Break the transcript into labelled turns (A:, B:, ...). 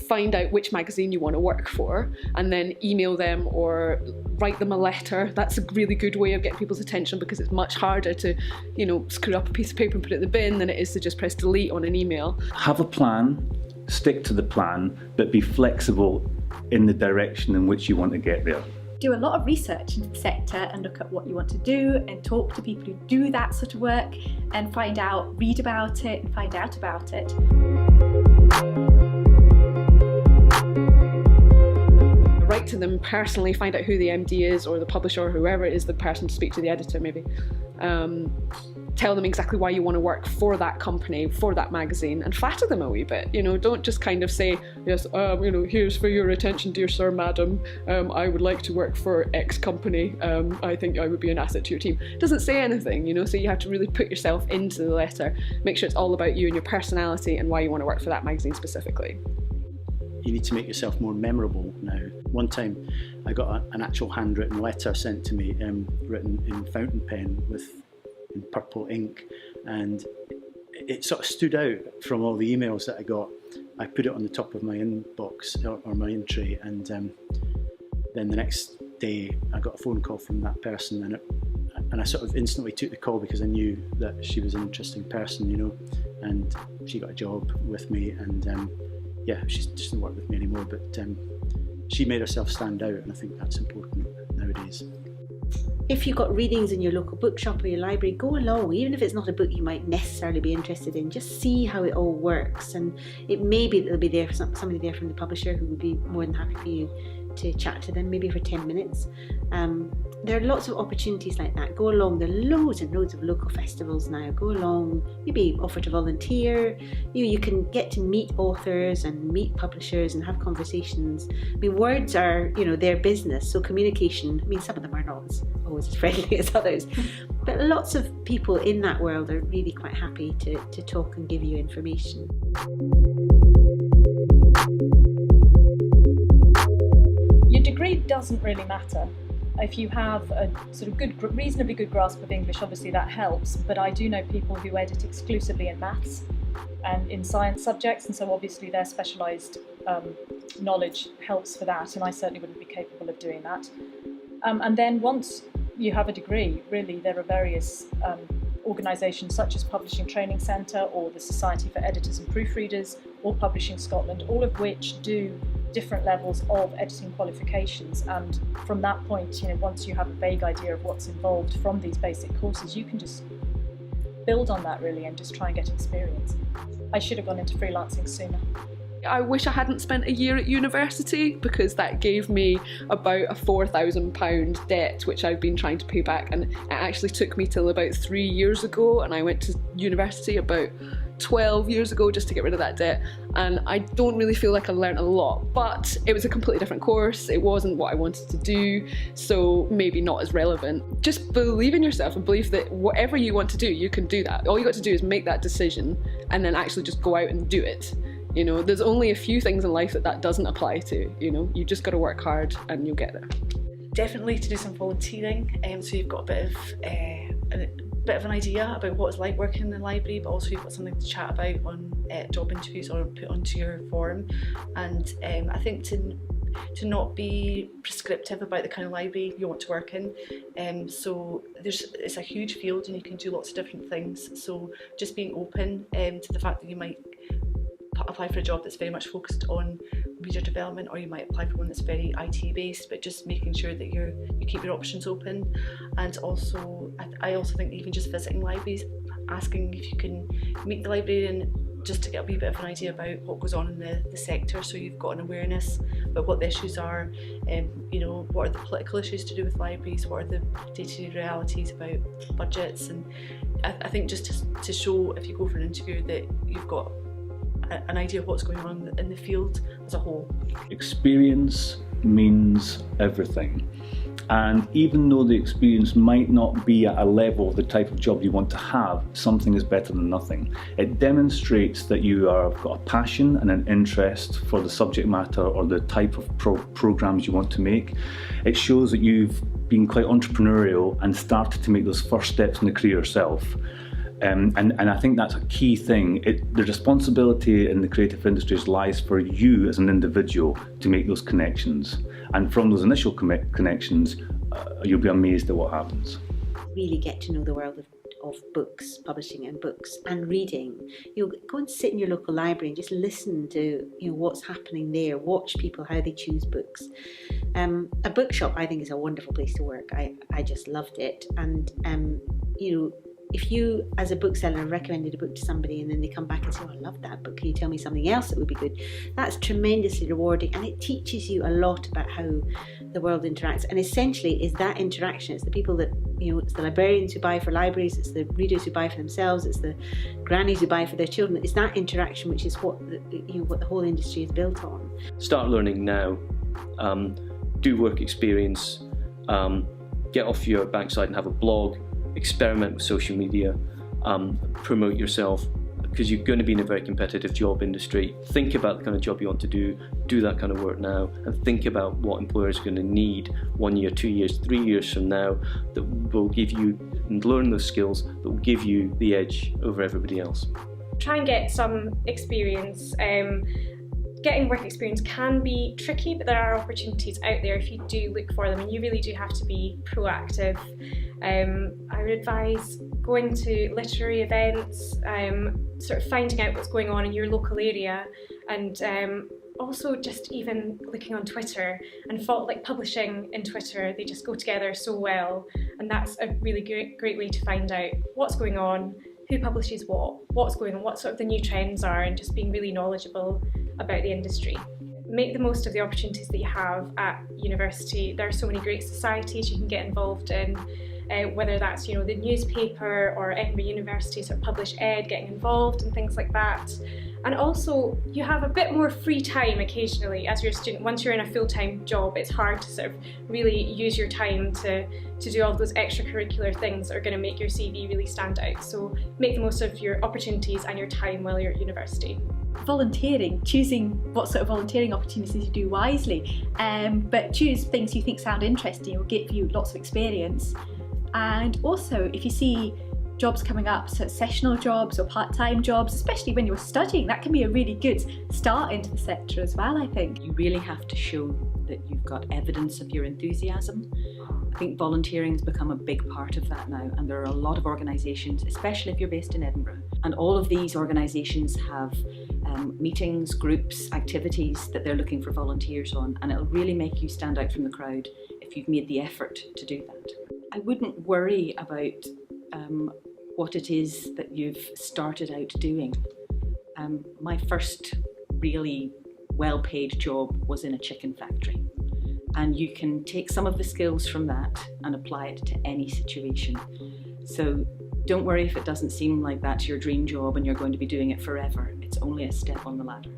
A: Find out which magazine you want to work for and then email them or write them a letter. That's a really good way of getting people's attention, because it's much harder to, screw up a piece of paper and put it in the bin than it is to just press delete on an email.
B: Have a plan, stick to the plan, but be flexible in the direction in which you want to get there.
C: Do a lot of research into the sector and look at what you want to do and talk to people who do that sort of work and read about it and find out about it.
A: Write to them personally, find out who the MD is or the publisher or whoever is the person to speak to, the editor maybe. Tell them exactly why you want to work for that company, for that magazine, and flatter them a wee bit. Don't just kind of say, yes, here's for your attention, dear sir, madam, I would like to work for X company, I think I would be an asset to your team. It doesn't say anything, so you have to really put yourself into the letter, make sure it's all about you and your personality and why you want to work for that magazine specifically.
D: You need to make yourself more memorable now. One time I got an actual handwritten letter sent to me, written in fountain pen in purple ink, and it sort of stood out from all the emails that I got. I put it on the top of my inbox or my in tray, and then the next day I got a phone call from that person, and I sort of instantly took the call because I knew that she was an interesting person, and she got a job with me, and she just doesn't work with me anymore, but she made herself stand out, and I think that's important nowadays.
E: If you've got readings in your local bookshop or your library, go along, even if it's not a book you might necessarily be interested in. Just see how it all works, and it may be that there'll be there somebody there from the publisher who would be more than happy for you to chat to them, maybe for 10 minutes. There are lots of opportunities like that. Go along. There are loads and loads of local festivals now. Go along, maybe offer to volunteer. You can get to meet authors and meet publishers and have conversations. I mean, words are, their business, so communication, some of them are not always as friendly as others, but lots of people in that world are really quite happy to talk and give you information.
F: Your degree doesn't really matter. If you have a sort of reasonably good grasp of English, obviously that helps, but I do know people who edit exclusively in maths and in science subjects, and so obviously their specialised knowledge helps for that, and I certainly wouldn't be capable of doing that. And then once you have a degree, really there are various organisations such as Publishing Training Centre or the Society for Editors and Proofreaders or Publishing Scotland, all of which do different levels of editing qualifications, and from that point, once you have a vague idea of what's involved from these basic courses, you can just build on that really and just try and get experience. I should have gone into freelancing sooner.
A: I wish I hadn't spent a year at university, because that gave me about a £4,000 debt which I've been trying to pay back, and it actually took me till about 3 years ago, and I went to university about 12 years ago just to get rid of that debt, and I don't really feel like I learned a lot, but it was a completely different course. It wasn't what I wanted to do, so maybe not as relevant. Just believe in yourself and believe that whatever you want to do, you can do that. All you got to do is make that decision and then actually just go out and do it. There's only a few things in life that doesn't apply to. You just got to work hard and you'll get there.
G: Definitely to do some volunteering, so you've got a bit of an idea about what it's like working in the library, but also you've got something to chat about on job interviews or put onto your form. And I think to not be prescriptive about the kind of library you want to work in. So it's a huge field and you can do lots of different things. So just being open to the fact that you might apply for a job that's very much focused on reader development, or you might apply for one that's very IT based, but just making sure that you keep your options open. And also I also think even just visiting libraries, asking if you can meet the librarian just to get a wee bit of an idea about what goes on in the sector, so you've got an awareness about what the issues are, what are the political issues to do with libraries, what are the day-to-day realities about budgets, and I think just to show, if you go for an interview, that you've got an idea of what's going on in the field as a whole.
B: Experience means everything. And even though the experience might not be at a level of the type of job you want to have, something is better than nothing. It demonstrates that you have got a passion and an interest for the subject matter or the type of programs you want to make. It shows that you've been quite entrepreneurial and started to make those first steps in the career yourself. And I think that's a key thing. The responsibility in the creative industries lies for you as an individual to make those connections. And from those initial connections, you'll be amazed at what happens.
E: Really get to know the world of books, publishing and books and reading. You'll go and sit in your local library and just listen to what's happening there, watch people, how they choose books. A bookshop, I think, is a wonderful place to work. I just loved it. And if you, as a bookseller, recommended a book to somebody and then they come back and say, oh, I love that book, can you tell me something else that would be good? That's tremendously rewarding, and it teaches you a lot about how the world interacts. And essentially, is that interaction. It's the people that, it's the librarians who buy for libraries, it's the readers who buy for themselves, it's the grannies who buy for their children. It's that interaction which is what the whole industry is built on.
H: Start learning now. Do work experience. Get off your backside and have a blog. Experiment with social media, promote yourself, because you're going to be in a very competitive job industry. Think about the kind of job you want to do that kind of work now, and think about what employers are going to need 1 year, 2 years, 3 years from now that will give you, and learn those skills that will give you the edge over everybody else.
I: Try and get some experience. Getting work experience can be tricky, but there are opportunities out there if you do look for them, and you really do have to be proactive. I would advise going to literary events, sort of finding out what's going on in your local area, and also just even looking on Twitter and publishing in Twitter. They just go together so well, and that's a really great way to find out what's going on, who publishes what's going on, what sort of the new trends are, and just being really knowledgeable about the industry. Make the most of the opportunities that you have at university. There are so many great societies you can get involved in, whether that's the newspaper or Edinburgh University sort of Publish Ed, getting involved and things like that. And also, you have a bit more free time occasionally as you're a student. Once you're in a full-time job, it's hard to sort of really use your time to do all those extracurricular things that are going to make your CV really stand out. So make the most of your opportunities and your time while you're at university.
C: Volunteering, choosing what sort of volunteering opportunities you do wisely, but choose things you think sound interesting will give you lots of experience. And also, if you see jobs coming up, so sessional jobs or part-time jobs, especially when you're studying, that can be a really good start into the sector as well, I think.
J: You really have to show that you've got evidence of your enthusiasm. I think volunteering has become a big part of that now, and there are a lot of organisations, especially if you're based in Edinburgh, and all of these organisations have meetings, groups, activities that they're looking for volunteers on, and it'll really make you stand out from the crowd if you've made the effort to do that. I wouldn't worry about what it is that you've started out doing. My first really well-paid job was in a chicken factory, and you can take some of the skills from that and apply it to any situation. So don't worry if it doesn't seem like that's your dream job and you're going to be doing it forever. It's only a step on the ladder.